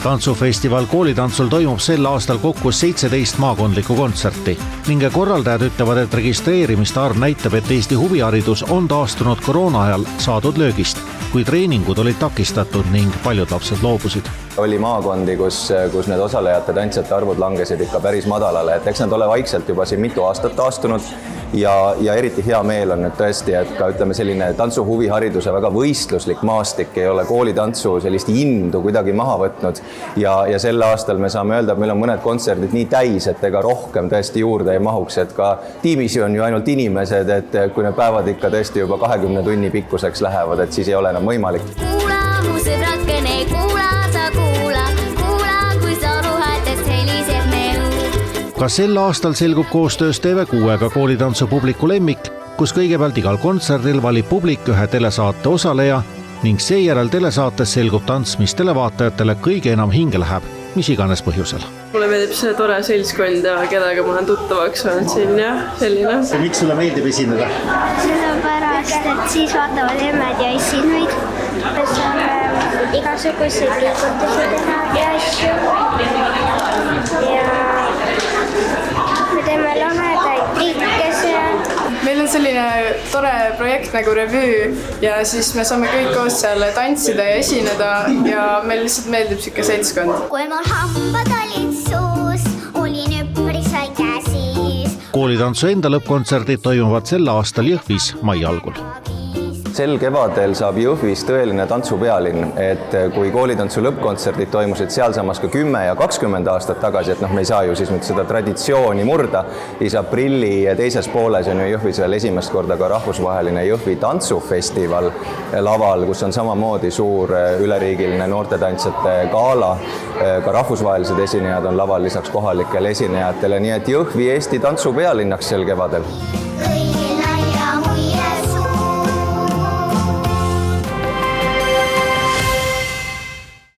Tantsufestival Koolitantsul toimub sel aastal kokku 17 maakondlikku kontserti ning korraldajad ütlevad, et registreerimiste arv näitab, et Eesti huviharidus on taastunud koroona ajal saadud löögist, kui treeningud olid takistatud ning paljud lapsed loobusid. Oli maakondi, kus need osalejate tantsijate arvud langesid ikka päris madalale, et eks nad ole vaikselt juba siin mitu aastat taastunud ja eriti hea meel on nüüd tõesti, et ka ütleme selline tantsuhuvihariduse väga võistluslik maastik ei ole koolitantsu sellist indu kuidagi maha võtnud ja sel aastal me saame öelda, et meil on mõned kontserdid nii täis, et ega rohkem tõesti juurde ei mahuks, et ka tiimis on ju ainult inimesed, et kui need päevad ikka tõesti juba 20 tunni pikkuseks lähevad, et siis ei ole enam võimalik. Kuula mu sõbratkene, kuula sa kuula, kui sa ruhetest helised mehu. Ka sel aastal selgub koostöös TV6-ga koolitantsu publiku lemmik, kus kõigepealt igal kontserdil valib publik ühe telesaate osaleja ning seejärel telesaates selgub tants, mis televaatajatele kõige enam hinge läheb, mis iganes põhjusel. Mulle meeldib see tore seltskond ja kellega ma olen tuttavaks olnud siin ja selline. Miks sulle meeldib esineda? Sellepärast, et siis vaatavad emmed ja esinuid. Me saame igasuguseid liigutusi teha ja asju. Ja me teeme lahedaid trikke seal. Meil on selline tore projekt nagu revüü ja siis me saame kõik koos seal tantsida ja esineda ja meil lihtsalt meeldib siuke seltskond. Kui mul hambad olid suus, olin üpris väike siis. Koolitantsu enda lõppkontserdid toimuvad sel aastal Jõhvis mai algul. Sel kevadel saab Jõhvis tõeline tantsupealinn, et kui koolitantsu lõppkontserdid toimusid sealsamas ka 10 ja 20 aastat tagasi, et me ei saa ju siis nüüd seda traditsiooni murda, siis aprilli teises pooles on ju Jõhvis veel esimest korda ka rahvusvaheline Jõhvi tantsufestival laval, kus on samamoodi suur üleriigiline noortetantsijate gala, ka rahvusvahelised esinejad on laval lisaks kohalikele esinejatele, nii et Jõhvi Eesti tantsupealinnaks sel kevadel.